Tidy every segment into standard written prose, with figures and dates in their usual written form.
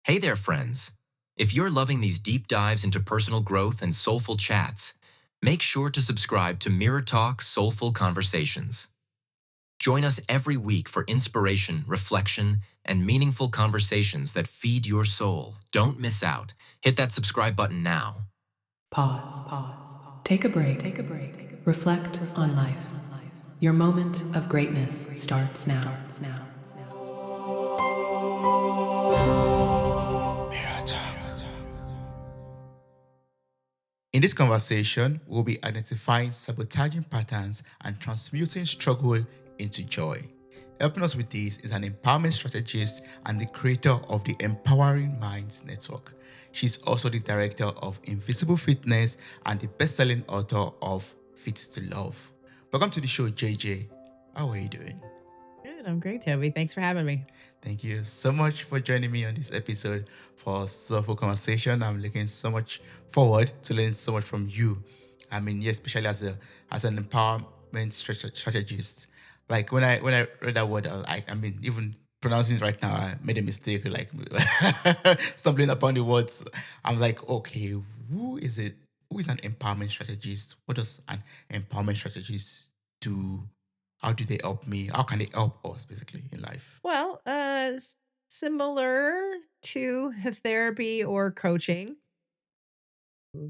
Hey there, friends. If you're loving these deep dives into personal growth and soulful chats, make sure to subscribe to Mirror Talk Soulful Conversations. Join us every week for inspiration, reflection, and meaningful conversations that feed your soul. Don't miss out. Hit that subscribe button now. Pause. Take a break. Reflect on life. Your moment of greatness starts now. In this conversation, we'll be identifying sabotaging patterns and transmuting struggle into joy. Helping us with this is an empowerment strategist and the creator of the Empowering Minds Network. She's also the director of Invisible Fitness and the best-selling author of Fit to Love. Welcome to the show, JJ. How are you doing? Good. I'm great, Toby. Thanks for having me. Thank you so much for joining me on this episode for Soulful Conversation. I'm looking so much forward to learning so much from you. I mean, yes, especially as an empowerment strategist. Like when I read that word, even pronouncing it right now, I made a mistake, like stumbling upon the words. I'm like, okay, who is it? Who is an empowerment strategist? What does an empowerment strategist do? How do they help me? How can they help us basically in life? Well, similar to therapy or coaching,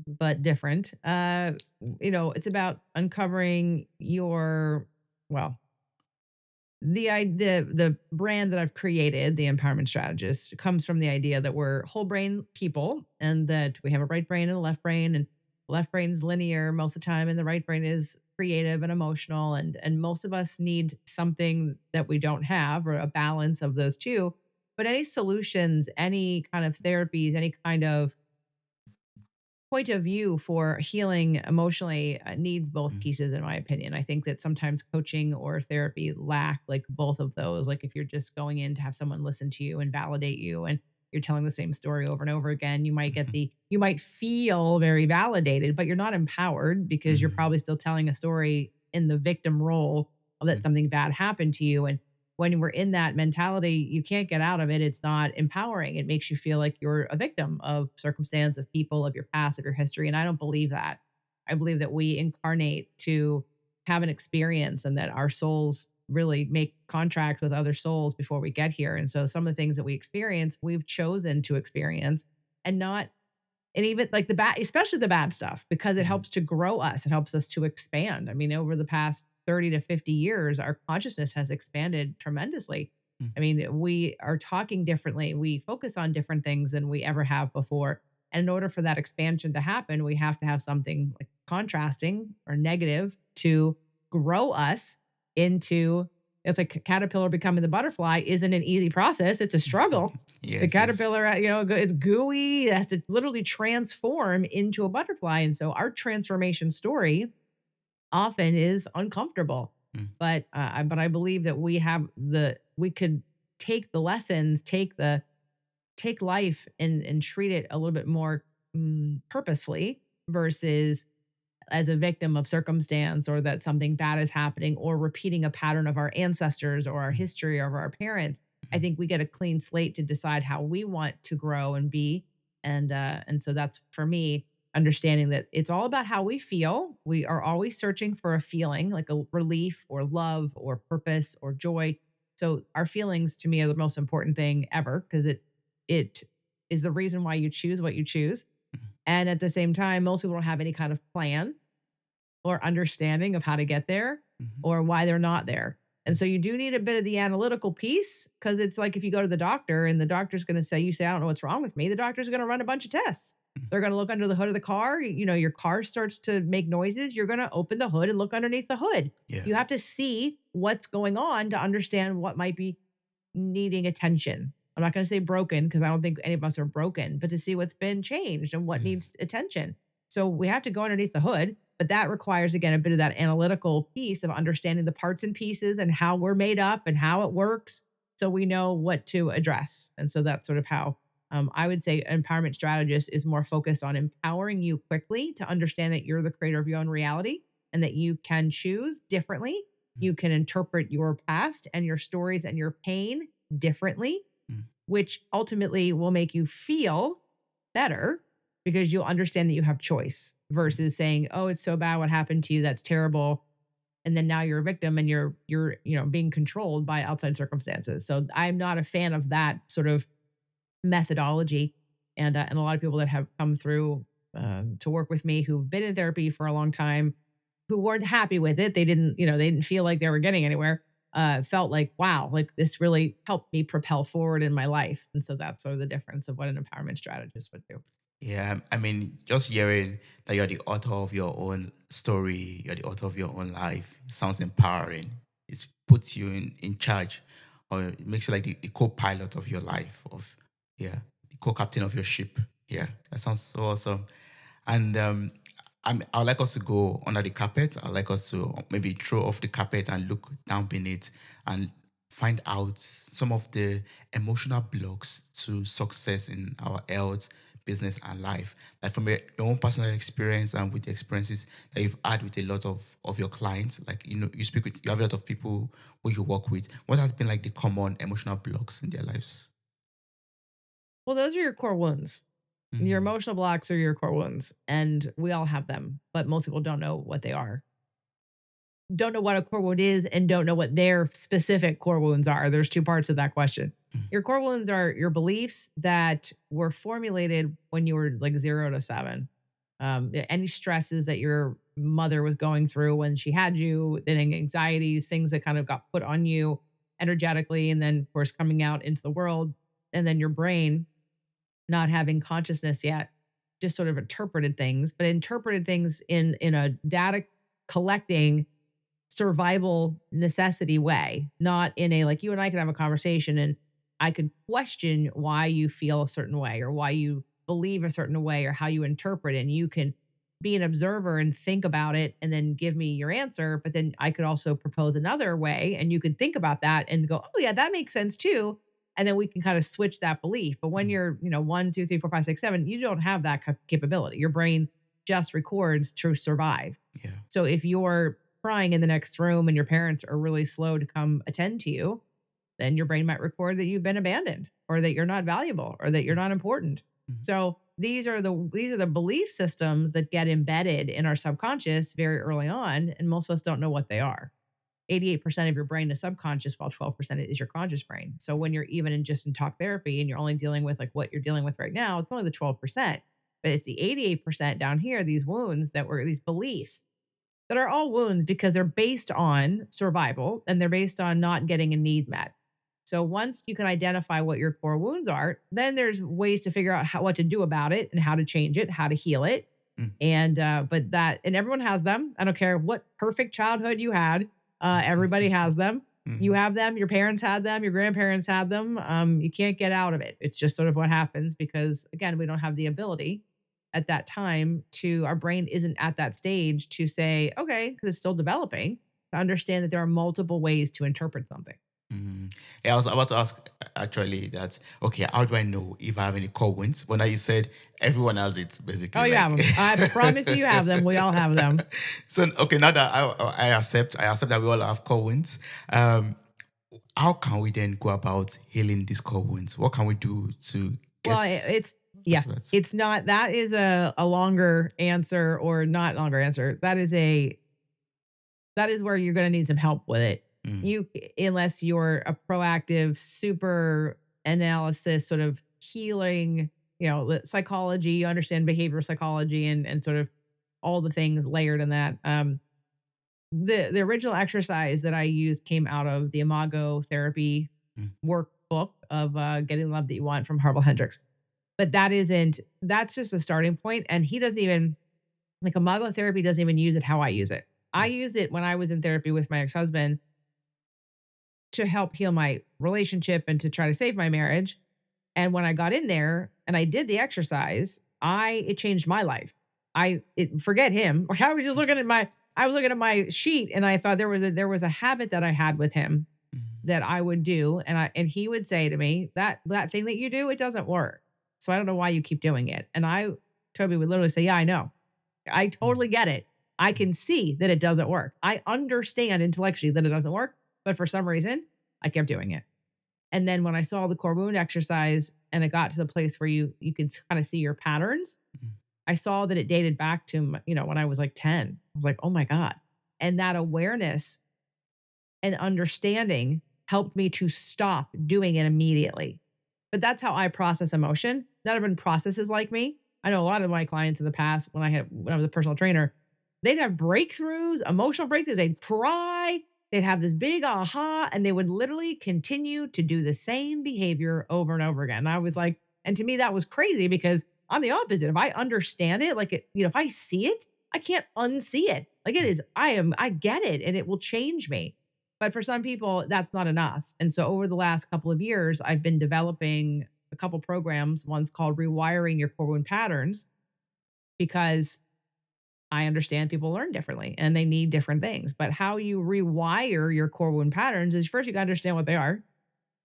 but different. It's about uncovering the brand that I've created, the empowerment strategist, comes from the idea that we're whole brain people and that we have a right brain and a left brain, and the left brain is linear most of the time and the right brain is creative and emotional, and most of us need something that we don't have, or a balance of those two. But any solutions, any kind of therapies, any kind of point of view for healing emotionally needs both pieces, in my opinion. I think that sometimes coaching or therapy lack like both of those. Like if you're just going in to have someone listen to you and validate you, and you're telling the same story over and over again, you might feel very validated, but you're not empowered because you're probably still telling a story in the victim role of that something bad happened to you. And when we're in that mentality, you can't get out of it. It's not empowering. It makes you feel like you're a victim of circumstance, of people, of your past, of your history. And I don't believe that. I believe that we incarnate to have an experience, and that our souls really make contracts with other souls before we get here. And so some of the things that we experience, we've chosen to experience, and not, and even like the bad, especially the bad stuff, because it helps to grow us. It helps us to expand. I mean, over the past 30 to 50 years, our consciousness has expanded tremendously. I mean, we are talking differently. We focus on different things than we ever have before. And in order for that expansion to happen, we have to have something like contrasting or negative to grow us into. It's like a caterpillar becoming the butterfly isn't an easy process. It's a struggle. The Yes, yes. caterpillar, is gooey. It has to literally transform into a butterfly. And so our transformation story often is uncomfortable. Mm. But I believe that we could take the lessons, take life and treat it a little bit more purposefully versus as a victim of circumstance, or that something bad is happening, or repeating a pattern of our ancestors or our history or our parents. I think we get a clean slate to decide how we want to grow and be. And so that's for me, understanding that it's all about how we feel. We are always searching for a feeling like a relief or love or purpose or joy. So our feelings to me are the most important thing ever, because it is the reason why you choose what you choose. And at the same time, most people don't have any kind of plan or understanding of how to get there or why they're not there. And so you do need a bit of the analytical piece, because it's like if you go to the doctor and the doctor's going to say, you say, I don't know what's wrong with me. The doctor's going to run a bunch of tests. They're going to look under the hood of the car. Your car starts to make noises. You're going to open the hood and look underneath the hood. Yeah. You have to see what's going on to understand what might be needing attention. I'm not going to say broken, because I don't think any of us are broken, but to see what's been changed and what needs attention. So we have to go underneath the hood, but that requires, again, a bit of that analytical piece of understanding the parts and pieces and how we're made up and how it works, so we know what to address. And so that's sort of how I would say empowerment strategist is more focused on empowering you quickly to understand that you're the creator of your own reality and that you can choose differently. You can interpret your past and your stories and your pain differently. which ultimately will make you feel better because you'll understand that you have choice versus saying, "Oh, it's so bad what happened to you. That's terrible." And then now you're a victim and you're being controlled by outside circumstances. So I'm not a fan of that sort of methodology. And a lot of people that have come through to work with me who've been in therapy for a long time, who weren't happy with it, they didn't feel like they were getting anywhere. Felt like, wow, like this really helped me propel forward in my life. And so that's sort of the difference of what an empowerment strategist would do. Yeah, I mean, just hearing that you're the author of your own story, you're the author of your own life, sounds empowering. It puts you in charge, or it makes you like the co-pilot of your life, yeah, the co-captain of your ship. Yeah, that sounds so awesome. And I'd like us to go under the carpet. I'd like us to maybe throw off the carpet and look down beneath and find out some of the emotional blocks to success in our health, business, and life. Like from your own personal experience and with the experiences that you've had with a lot of your clients, like, you have a lot of people who you work with. What has been like the common emotional blocks in their lives? Well, those are your core wounds. Your emotional blocks are your core wounds, and we all have them, but most people don't know what they are. Don't know what a core wound is and don't know what their specific core wounds are. There's two parts of that question. Your core wounds are your beliefs that were formulated when you were like 0 to 7. Any stresses that your mother was going through when she had you, then anxieties, things that kind of got put on you energetically, and then, of course, coming out into the world, and then your brain not having consciousness yet, just sort of interpreted things, but interpreted things in a data collecting survival necessity way, not in a like you and I could have a conversation and I could question why you feel a certain way or why you believe a certain way or how you interpret it. And you can be an observer and think about it and then give me your answer. But then I could also propose another way and you could think about that and go, oh, yeah, that makes sense too. And then we can kind of switch that belief. But when you're, 1, 2, 3, 4, 5, 6, 7, you don't have that capability. Your brain just records to survive. Yeah. So if you're crying in the next room and your parents are really slow to come attend to you, then your brain might record that you've been abandoned or that you're not valuable or that you're not important. So these are the belief systems that get embedded in our subconscious very early on, and most of us don't know what they are. 88% of your brain is subconscious, while 12% is your conscious brain. So when you're even in talk therapy and you're only dealing with like what you're dealing with right now, it's only the 12%, but it's the 88% down here, these wounds that were these beliefs that are all wounds because they're based on survival and they're based on not getting a need met. So once you can identify what your core wounds are, then there's ways to figure out what to do about it and how to change it, how to heal it. And everyone has them. I don't care what perfect childhood you had. Everybody has them. You have them. Your parents had them. Your grandparents had them. You can't get out of it. It's just sort of what happens because, again, we don't have the ability at that time our brain isn't at that stage to say, okay, because it's still developing, to understand that there are multiple ways to interpret something. Yeah, I was about to ask actually that, okay, how do I know if I have any core wounds? When you said everyone has it, basically. Oh, you have them. I promise you have them. We all have them. So, okay, now that I accept that we all have core wounds, how can we then go about healing these core wounds? What can we do to get... Well, it's not, that is a longer answer or not longer answer. That is where you're going to need some help with it. Unless you're a proactive, super analysis, sort of healing, psychology, you understand behavioral psychology and sort of all the things layered in that. The original exercise that I used came out of the Imago therapy workbook of Getting the Love That You Want from Harville Hendricks. But that's just a starting point. And he doesn't even, like, Imago therapy doesn't even use it how I use it. I used it when I was in therapy with my ex-husband to help heal my relationship and to try to save my marriage. And when I got in there and I did the exercise, it changed my life. Forget him. Like, I was looking at my sheet and I thought there was a habit that I had with him that I would do. And he would say to me, that thing that you do, it doesn't work. So I don't know why you keep doing it. And Toby would literally say, yeah, I know. I totally get it. I can see that it doesn't work. I understand intellectually that it doesn't work, but for some reason I kept doing it. And then when I saw the core wound exercise and it got to the place where you could kind of see your patterns, I saw that it dated back to, when I was like 10. I was like, oh my God. And that awareness and understanding helped me to stop doing it immediately. But that's how I process emotion. Not everyone processes like me. I know a lot of my clients in the past, when I was a personal trainer, they'd have breakthroughs, emotional breakthroughs. They'd cry. They'd have this big aha, and they would literally continue to do the same behavior over and over again. And I was like, and to me, that was crazy because I'm the opposite. If I understand it, like if I see it, I can't unsee it. Like it is, I get it, and it will change me. But for some people, that's not enough. And so over the last couple of years, I've been developing a couple programs. One's called Rewiring Your Core Wound Patterns, because I understand people learn differently and they need different things. But how you rewire your core wound patterns is first you got to understand what they are.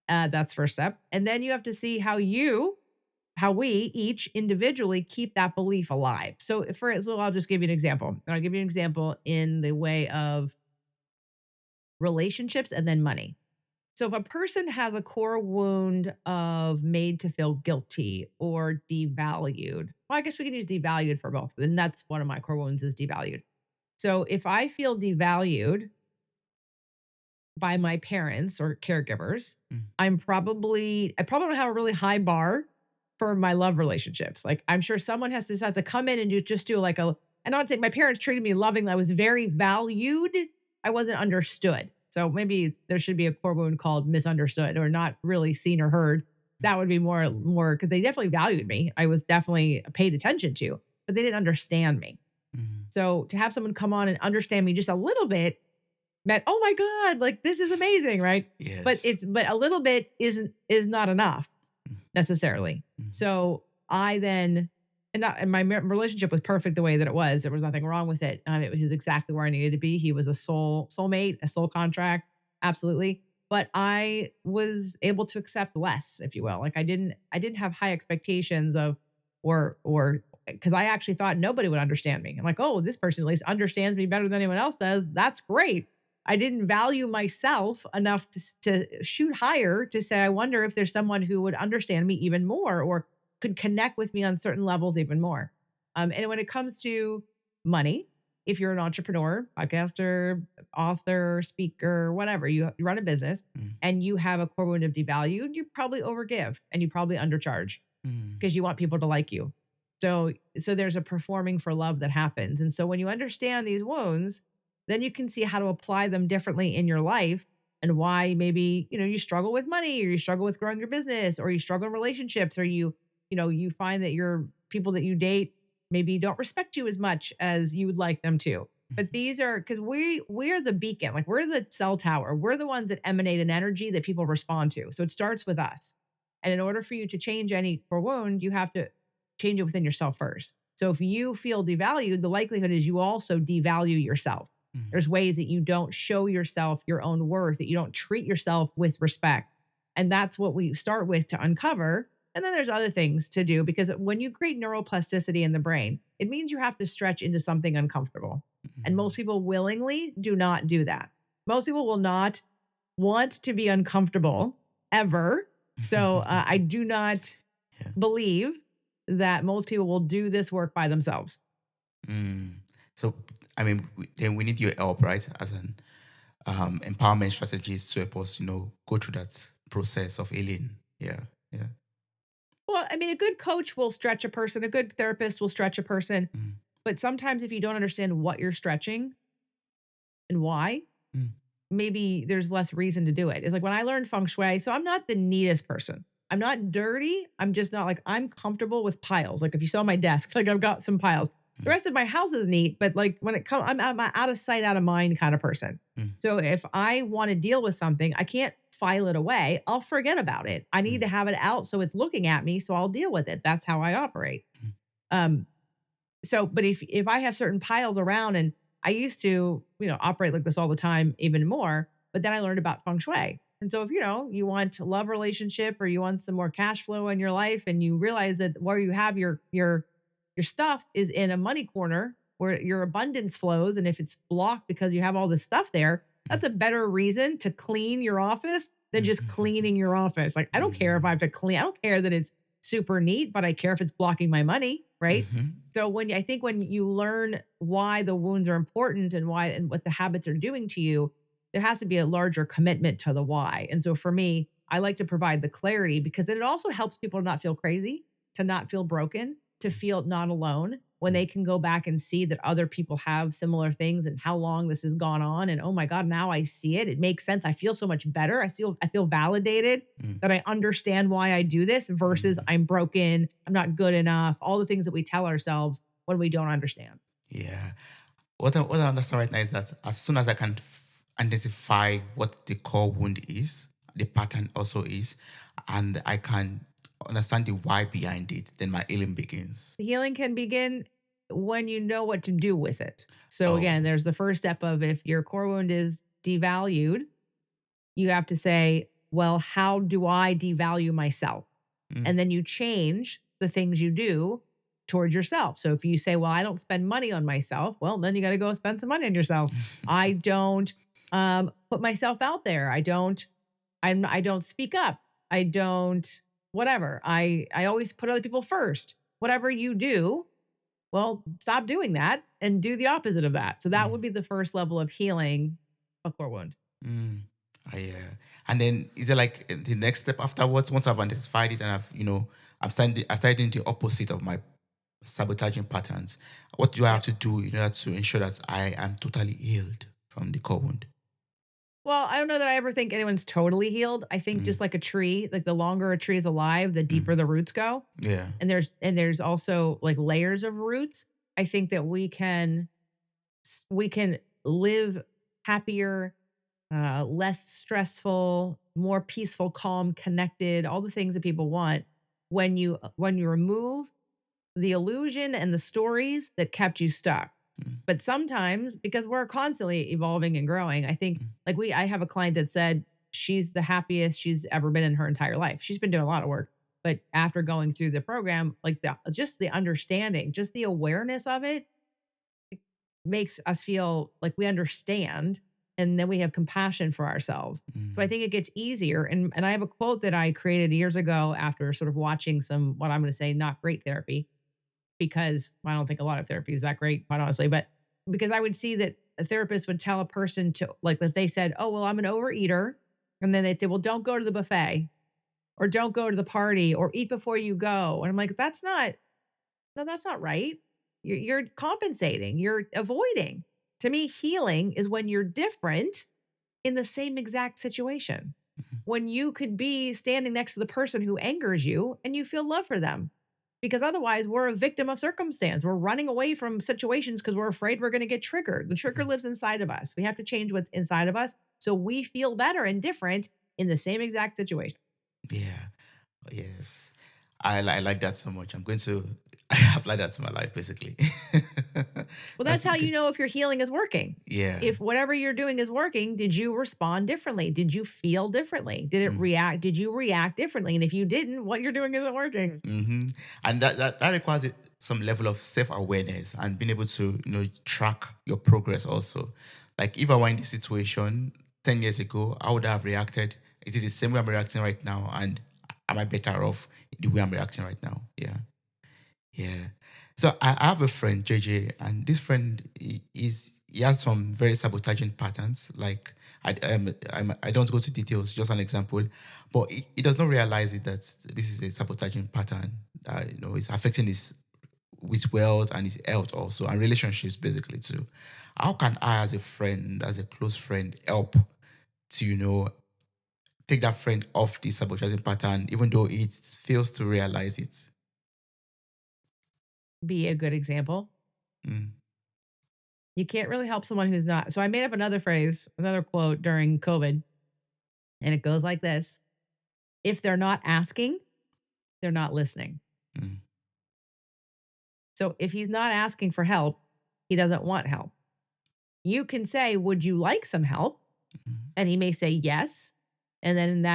That's first step. And then you have to see how we each individually keep that belief alive. So I'll just give you an example. I'll give you an example in the way of relationships and then money. So if a person has a core wound of made to feel guilty or devalued, well, I guess we can use devalued for both. And that's one of my core wounds is devalued. So if I feel devalued by my parents or caregivers, I probably don't have a really high bar for my love relationships. Like I'm sure someone has to come in and do like and I would say my parents treated me lovingly. I was very valued. I wasn't understood. So maybe there should be a core wound called misunderstood or not really seen or heard. That would be more because they definitely valued me. I was definitely paid attention to, but they didn't understand me. So to have someone come on and understand me just a little bit meant, oh my God, like this is amazing, right? Yes. But a little bit is not enough necessarily. So I then, and my relationship was perfect the way that it was. There was nothing wrong with it. It was exactly where I needed to be. He was a soulmate, a soul contract, absolutely. But I was able to accept less, if you will. Like I didn't have high expectations of, or because I actually thought nobody would understand me. I'm like, oh, this person at least understands me better than anyone else does. That's great. I didn't value myself enough to shoot higher to say, I wonder if there's someone who would understand me even more or could connect with me on certain levels even more. And when it comes to money, if you're an entrepreneur, podcaster, author, speaker, whatever, you run a business and you have a core wound of devalued, you probably overgive and you probably undercharge because you want people to like you. So there's a performing for love that happens. And so when you understand these wounds, then you can see how to apply them differently in your life and why maybe, you struggle with money or you struggle with growing your business or you struggle in relationships or you find that your people that you date maybe don't respect you as much as you would like them to. But these are because we're the beacon, like we're the cell tower. We're the ones that emanate an energy that people respond to. So it starts with us. And in order for you to change any core wound, you have to change it within yourself first. So if you feel devalued, the likelihood is you also devalue yourself. There's ways that you don't show yourself your own worth, that you don't treat yourself with respect. And that's what we start with to uncover. And then there's other things to do because when you create neuroplasticity in the brain, it means you have to stretch into something uncomfortable. And most people willingly do not do that. Most people will not want to be uncomfortable ever. So I do not believe that most people will do this work by themselves. So, I mean, then we need your help, right? As an empowerment strategist to help us, go through that process of healing. Yeah. Well, I mean, a good coach will stretch a person. A good therapist will stretch a person. But sometimes if you don't understand what you're stretching and why, maybe there's less reason to do it. It's like when I learned feng shui, so I'm not the neatest person. I'm not dirty. I'm just not like, I'm comfortable with piles. Like if you saw my desk, like I've got some piles. The rest of my house is neat, but like when it comes, I'm out of sight, out of mind kind of person. So if I want to deal with something, I can't file it away. I'll forget about it. I need to have it out so it's looking at me, so I'll deal with it. That's how I operate. But if I have certain piles around, and I used to, operate like this all the time, even more, but then I learned about feng shui. And so if, you want a love relationship or you want some more cash flow in your life and you realize that where you have your stuff is in a money corner where your abundance flows. And if it's blocked because you have all this stuff there, that's a better reason to clean your office than just cleaning your office. Like, I don't care if I have to clean. I don't care that it's super neat, but I care if it's blocking my money, right? So I think when you learn why the wounds are important and why and what the habits are doing to you, there has to be a larger commitment to the why. And so for me, I like to provide the clarity because then it also helps people to not feel crazy, to not feel broken, to feel not alone when they can go back and see that other people have similar things and how long this has gone on. And oh my God, now I see it. It makes sense. I feel so much better. I feel validated that I understand why I do this versus I'm broken, I'm not good enough, all the things that we tell ourselves when we don't understand. Yeah. What I understand right now is that as soon as I can identify what the core wound is, the pattern also is, and I can understand the why behind it, then my healing begins. The healing can begin when you know what to do with it. So Oh. again, there's the first step of if your core wound is devalued, you have to say, well, how do I devalue myself? And then you change the things you do towards yourself. So if you say, well, I don't spend money on myself, well, then you got to go spend some money on yourself. I don't put myself out there. I don't speak up. I don't whatever. I always put other people first. Whatever you do, well, stop doing that and do the opposite of that. So that would be the first level of healing a core wound. And then is there like the next step afterwards? Once I've identified it and I started doing the opposite of my sabotaging patterns. What do I have to do in order to ensure that I am totally healed from the core wound? Well, I don't know that I ever think anyone's totally healed. I think just like a tree, like the longer a tree is alive, the deeper the roots go. Yeah. And there's also like layers of roots. I think that we can live happier, less stressful, more peaceful, calm, connected, all the things that people want when you remove the illusion and the stories that kept you stuck. But sometimes, because we're constantly evolving and growing, I think I have a client that said she's the happiest she's ever been in her entire life. She's been doing a lot of work, but after going through the program, like just the understanding, just the awareness of it makes us feel like we understand, and then we have compassion for ourselves. So I think it gets easier. And I have a quote that I created years ago after sort of watching some, what I'm going to say, not great therapy, because I don't think a lot of therapy is that great, quite honestly, but because I would see that a therapist would tell a person to, like, if they said, oh, well, I'm an overeater. And then they'd say, well, don't go to the buffet or don't go to the party or eat before you go. And I'm like, that's not right. You're compensating, you're avoiding. To me, healing is when you're different in the same exact situation. When you could be standing next to the person who angers you and you feel love for them. Because otherwise, we're a victim of circumstance. We're running away from situations because we're afraid we're going to get triggered. The trigger lives inside of us. We have to change what's inside of us so we feel better and different in the same exact situation. Yeah. Yes. I like that so much. I'm going to apply that to my life, basically. Well, that's how you know if your healing is working. Yeah. If whatever you're doing is working, did you respond differently? Did you feel differently? Did it react? Did you react differently? And if you didn't, what you're doing isn't working. And that requires some level of self-awareness and being able to track your progress also. Like if I were in this situation 10 years ago, how would I have reacted? Is it the same way I'm reacting right now? And am I better off the way I'm reacting right now? Yeah. Yeah. So I have a friend, JJ, and this friend he has some very sabotaging patterns. Like I don't go to details, just an example, but he does not realize it that this is a sabotaging pattern. It's affecting his wealth and his health also, and relationships basically too. How can I, as a friend, as a close friend, help to take that friend off the sabotaging pattern, even though it fails to realize it? Be a good example. You can't really help someone who's not. So I made up another phrase, another quote during COVID, and it goes like this. If they're not asking, they're not listening. So if he's not asking for help, he doesn't want help. You can say, would you like some help? And he may say yes. And then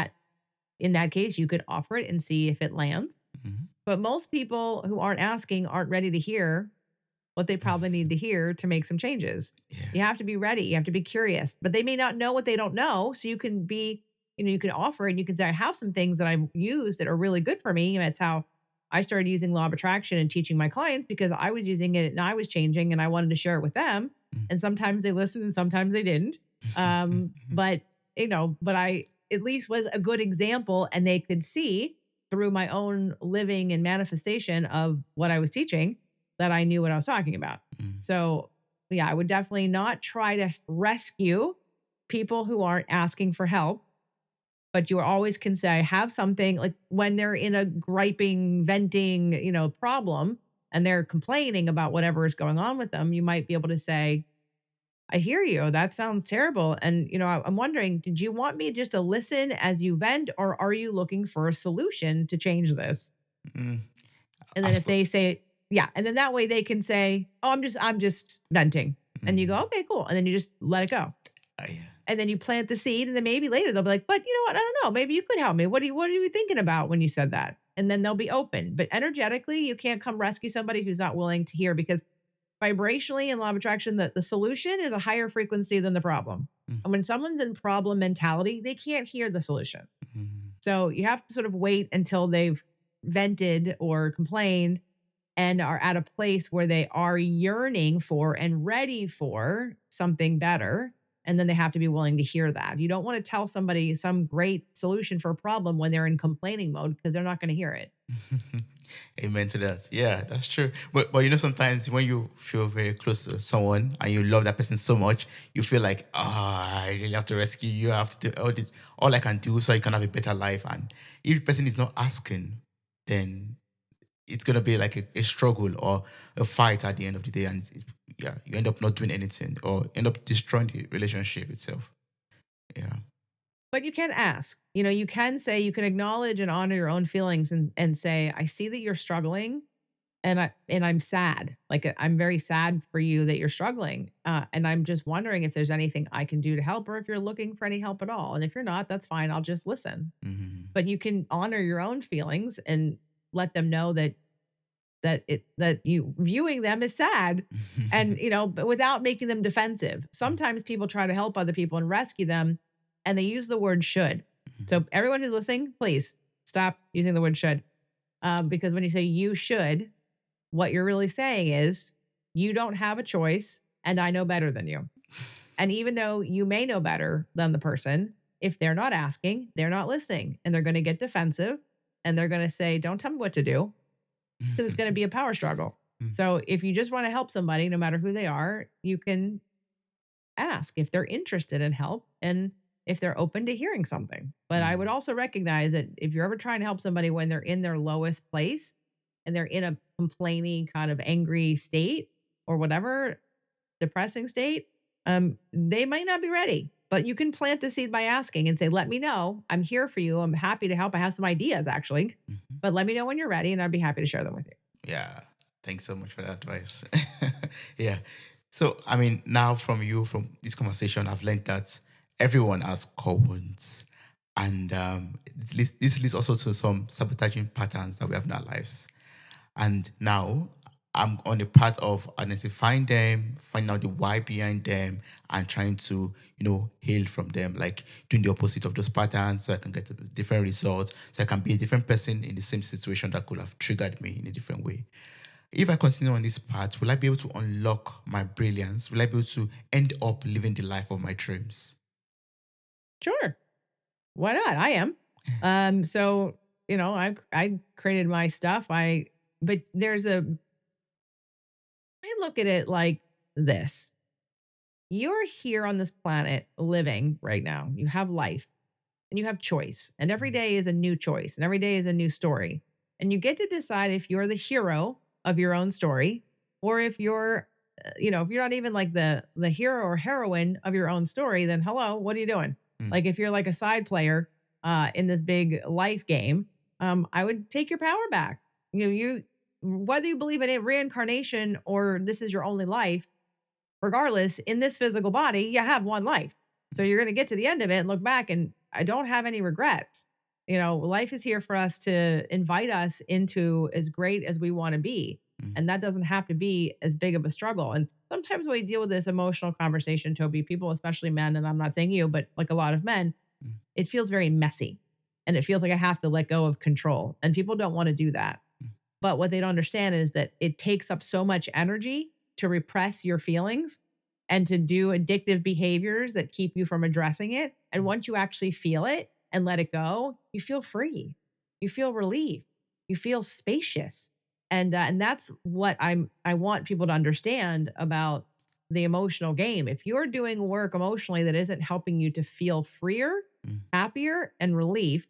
in that case, you could offer it and see if it lands. But most people who aren't asking aren't ready to hear what they probably need to hear to make some changes. Yeah. You have to be ready. You have to be curious, but they may not know what they don't know. So you can be you can offer it and you can say, I have some things that I've used that are really good for me. And that's how I started using law of attraction and teaching my clients, because I was using it and I was changing and I wanted to share it with them. And sometimes they listened and sometimes they didn't. But but I at least was a good example, and they could see through my own living and manifestation of what I was teaching that I knew what I was talking about. So yeah, I would definitely not try to rescue people who aren't asking for help, but you always can say, I have something, like when they're in a griping, venting, problem, and they're complaining about whatever is going on with them, you might be able to say, I hear you. That sounds terrible. And, I'm wondering, did you want me just to listen as you vent, or are you looking for a solution to change this? Mm. And I then if suppose. they say, yeah, and then that way they can say, oh, I'm just venting. And you go, okay, cool. And then you just let it go. Yeah. And then you plant the seed, and then maybe later they'll be like, but you know what? I don't know. Maybe you could help me. What are you thinking about when you said that? And then they'll be open. But energetically, you can't come rescue somebody who's not willing to hear, because vibrationally in law of attraction, the solution is a higher frequency than the problem. And when someone's in problem mentality, they can't hear the solution. So you have to sort of wait until they've vented or complained and are at a place where they are yearning for and ready for something better. And then they have to be willing to hear that. You don't want to tell somebody some great solution for a problem when they're in complaining mode, because they're not going to hear it. Amen to that. Yeah, that's true. But sometimes when you feel very close to someone and you love that person so much, you feel like, I really have to rescue you. I have to do all this, all I can do so you can have a better life. And if the person is not asking, then it's gonna be like a struggle or a fight at the end of the day, and you end up not doing anything or end up destroying the relationship itself. Yeah. But you can ask, you can say, you can acknowledge and honor your own feelings, and say, I see that you're struggling, and I'm sad. Like, I'm very sad for you that you're struggling. And I'm just wondering if there's anything I can do to help, or if you're looking for any help at all. And if you're not, that's fine. I'll just listen. But you can honor your own feelings and let them know that you viewing them as sad, and but without making them defensive. Sometimes people try to help other people and rescue them, and they use the word should. So everyone who's listening, please stop using the word should, because when you say you should, what you're really saying is, you don't have a choice, and I know better than you. And even though you may know better than the person, if they're not asking, they're not listening, and they're going to get defensive, and they're going to say, don't tell me what to do, because it's going to be a power struggle. So if you just want to help somebody, no matter who they are, you can ask if they're interested in help and if they're open to hearing something. But I would also recognize that if you're ever trying to help somebody when they're in their lowest place and they're in a complaining, kind of angry state or whatever, depressing state, they might not be ready. But you can plant the seed by asking and say, let me know. I'm here for you. I'm happy to help. I have some ideas, actually. But let me know when you're ready, and I'd be happy to share them with you. Yeah. Thanks so much for that advice. Yeah. So, now from this conversation, I've learned that everyone has core wounds. And this leads also to some sabotaging patterns that we have in our lives. And now I'm on the path of identifying them, finding out the why behind them, and trying to, heal from them, like doing the opposite of those patterns so I can get a different results, so I can be a different person in the same situation that could have triggered me in a different way. If I continue on this path, will I be able to unlock my brilliance? Will I be able to end up living the life of my dreams? Sure. Why not? I am. So, I created my stuff. But I look at it like this. You're here on this planet living right now. You have life and you have choice, and every day is a new choice, and every day is a new story. And you get to decide if you're the hero of your own story, or if you're, if you're not even like the hero or heroine of your own story, then hello, what are you doing? Like, if you're like a side player in this big life game, I would take your power back. You whether you believe in it, reincarnation, or this is your only life, regardless, in this physical body, you have one life. So you're going to get to the end of it and look back, and I don't have any regrets. Life is here for us to invite us into as great as we want to be. And that doesn't have to be as big of a struggle. And sometimes when we deal with this emotional conversation, Toby, people, especially men, and I'm not saying you, but like a lot of men, it feels very messy and it feels like I have to let go of control. And people don't want to do that. But what they don't understand is that it takes up so much energy to repress your feelings and to do addictive behaviors that keep you from addressing it. And once you actually feel it and let it go, you feel free. You feel relieved. You feel spacious. And that's what I want people to understand about the emotional game. If you're doing work emotionally that isn't helping you to feel freer, happier, and relief,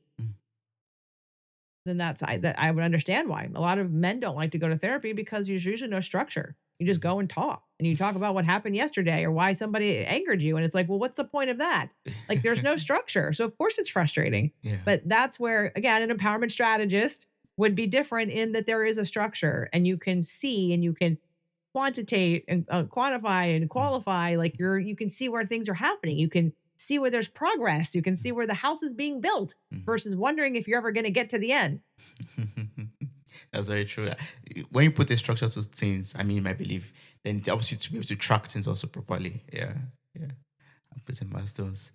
then that I would understand why. A lot of men don't like to go to therapy because there's usually no structure. You just go and talk, and you talk about what happened yesterday or why somebody angered you. And it's like, well, what's the point of that? Like, there's no structure. So of course it's frustrating. Yeah. But that's where, again, an empowerment strategist would be different in that there is a structure, and you can see and you can quantitate and quantify and qualify. Like you can see where things are happening. You can see where there's progress. You can see where the house is being built versus wondering if you're ever going to get to the end. That's very true. When you put a structure to things, I mean, my belief, then it helps you to be able to track things also properly. Yeah. I'm putting milestones.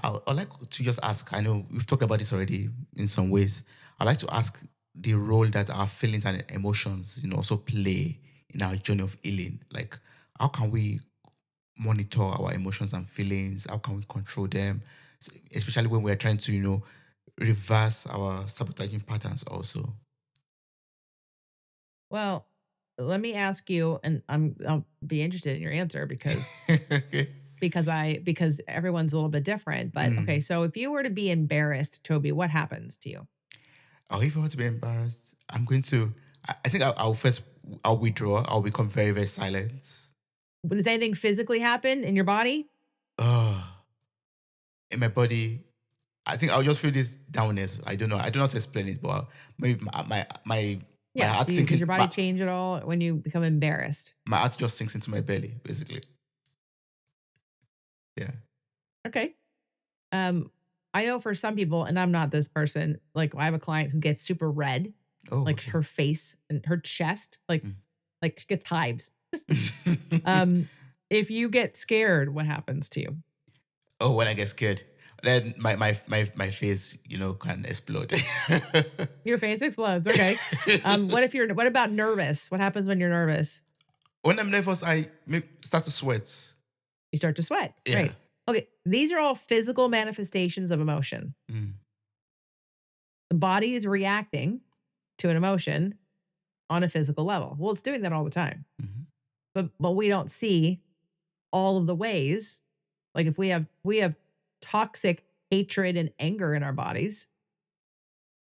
I'd like to just ask, I know we've talked about this already in some ways. I'd like to ask the role that our feelings and emotions, also play in our journey of healing. Like, how can we monitor our emotions and feelings? How can we control them? Especially when we're trying to, reverse our sabotaging patterns also. Well, let me ask you, and I'll be interested in your answer because Okay. because everyone's a little bit different. But okay, so if you were to be embarrassed, Toby, what happens to you? Or if I were to be embarrassed, I'm going to, I think I'll withdraw. I'll become very, very silent. Does anything physically happen in your body? In my body, I think I'll just feel this downness. I don't know. I don't know how to explain it, but maybe my Yeah. heart Does sinking. your body change at all when you become embarrassed? My heart just sinks into my belly, basically. Yeah. Okay. I know for some people, and I'm not this person, like I have a client who gets super red, Oh, like okay. her face and her chest, like she gets hives. If you get scared, what happens to you? Oh, when I get scared, then my face, can explode. Your face explodes. Okay. What about nervous? What happens when you're nervous? When I'm nervous, I start to sweat. You start to sweat. Yeah. Right. Okay. These are all physical manifestations of emotion. The body is reacting to an emotion on a physical level. Well, it's doing that all the time. But we don't see all of the ways. Like if we have toxic hatred and anger in our bodies,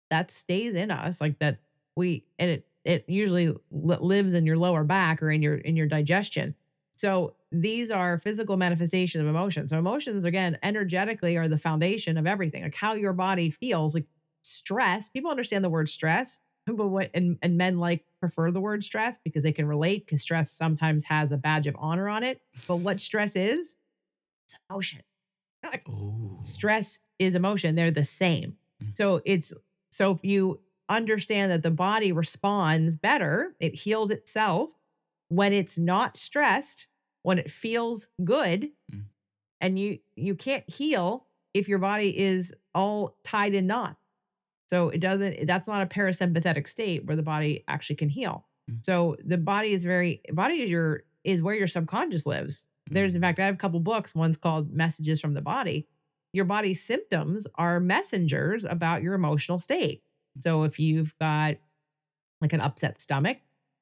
that stays in us, like that it usually lives in your lower back or in your digestion. So these are physical manifestations of emotion. So emotions, again, energetically are the foundation of everything. Like how your body feels, like stress. People understand the word stress, but and men prefer the word stress because they can relate, because stress sometimes has a badge of honor on it. But what stress is, it's emotion. Stress is emotion. They're the same. So if you understand that the body responds better, it heals itself when it's not stressed, when it feels good, and you can't heal if your body is all tied in knots. So that's not a parasympathetic state where the body actually can heal. So the body is where your subconscious lives. There's, in fact, I have a couple books. One's called Messages from the Body. Your body's symptoms are messengers about your emotional state. So if you've got like an upset stomach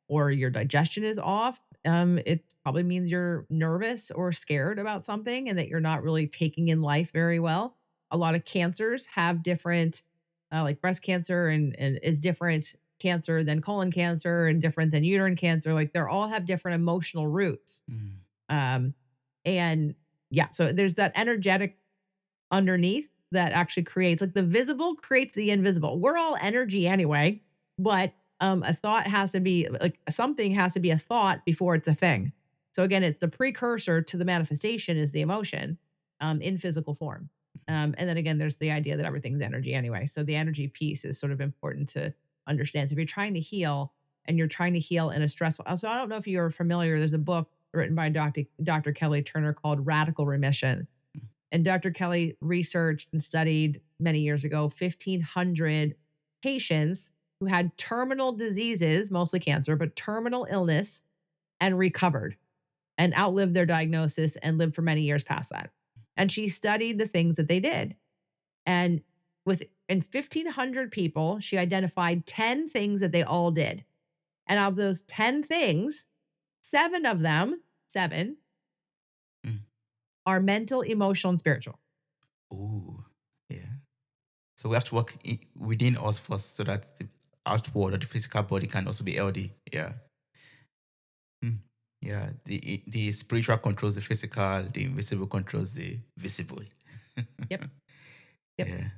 or your digestion is off, it probably means you're nervous or scared about something and that you're not really taking in life very well. A lot of cancers have different, like breast cancer and is different cancer than colon cancer and different than uterine cancer. Like they all have different emotional roots. And yeah, so there's that energetic underneath that actually creates, like the visible creates the invisible. We're all energy anyway, but a thought has to be like something has to be a thought before it's a thing. So again, it's the precursor to the manifestation is the emotion in physical form. And then again, there's the idea that everything's energy anyway. So the energy piece is sort of important to understand. So if you're trying to heal and you're trying to heal in a stressful, so I don't know if you're familiar, there's a book written by Dr. Kelly Turner called Radical Remission. And Dr. Kelly researched and studied many years ago 1,500 patients who had terminal diseases, mostly cancer, but terminal illness, and recovered and outlived their diagnosis and lived for many years past that. And she studied the things that they did. And in 1,500 people, she identified 10 things that they all did. And of those 10 things, 7 of them, 7, are mental, emotional, and spiritual. Ooh, yeah. So we have to work within us first so that the outward or the physical body can also be healthy. Yeah. Yeah. The spiritual controls the physical, the invisible controls the visible. Yep. Yeah.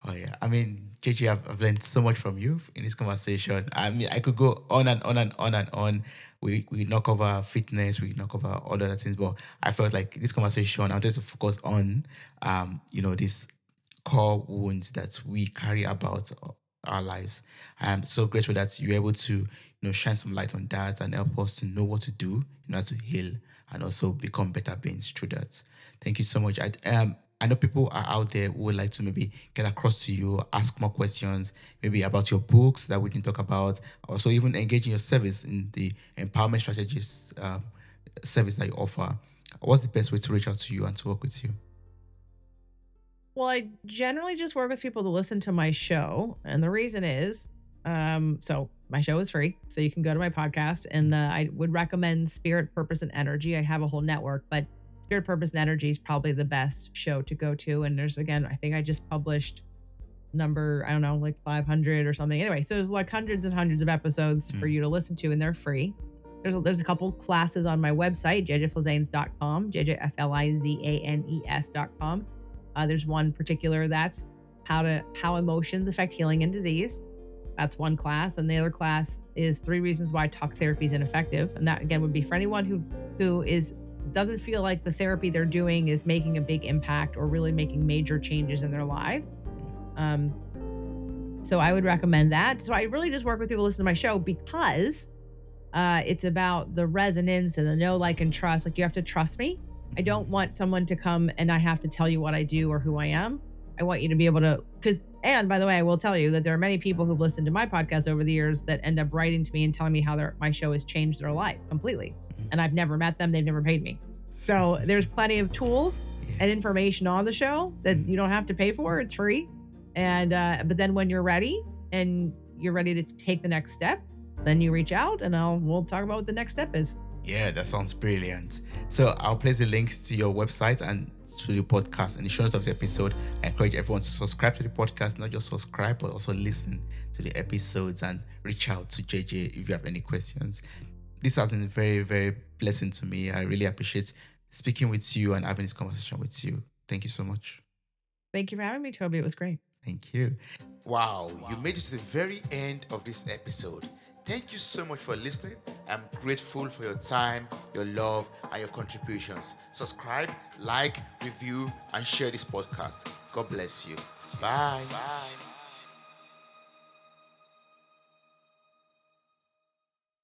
Oh yeah. I mean, JJ, I've learned so much from you in this conversation. I mean, I could go on and on and on and on. We knock over fitness, we knock over all other things, but I felt like this conversation, I wanted to focus on this core wounds that we carry about our lives. I'm so grateful that you're able to, shine some light on that and help us to know what to do in order to heal and also become better beings through that. Thank you so much. I know people are out there who would like to maybe get across to you, ask more questions, maybe about your books that we didn't talk about, also even engage in your service in the empowerment strategist service that you offer. What's the best way to reach out to you and to work with you? Well, I generally just work with people to listen to my show. And the reason is, so my show is free. So you can go to my podcast, and I would recommend Spirit, Purpose, and Energy. I have a whole network, but Spirit, Purpose, and Energy is probably the best show to go to. And there's, again, I think I just published number, I don't know, like 500 or something. Anyway, so there's like hundreds and hundreds of episodes for you to listen to, and they're free. There's a couple classes on my website, jjflizanes.com, jjflizanes.com. There's one particular that's how emotions affect healing and disease. That's one class. And the other class is 3 reasons why talk therapy is ineffective. And that, again, would be for anyone who doesn't feel like the therapy they're doing is making a big impact or really making major changes in their life. So I would recommend that. So I really just work with people who listen to my show because it's about the resonance and the know, like, and trust. Like, you have to trust me. I don't want someone to come and I have to tell you what I do or who I am. I want you to be able to, and by the way, I will tell you that there are many people who've listened to my podcast over the years that end up writing to me and telling me how my show has changed their life completely. And I've never met them. They've never paid me. So there's plenty of tools and information on the show that you don't have to pay for. It's free. And, but then when you're ready and you're ready to take the next step, then you reach out and we'll talk about what the next step is. Yeah, that sounds brilliant. So I'll place the links to your website and to the podcast in the show notes of the episode. I encourage everyone to subscribe to the podcast, not just subscribe, but also listen to the episodes and reach out to JJ if you have any questions. This has been very, very blessing to me. I really appreciate speaking with you and having this conversation with you. Thank you so much. Thank you for having me, Toby. It was great. Thank you. Wow, you made it to the very end of this episode. Thank you so much for listening. I'm grateful for your time, your love, and your contributions. Subscribe, like, review, and share this podcast. God bless you. Bye. Bye.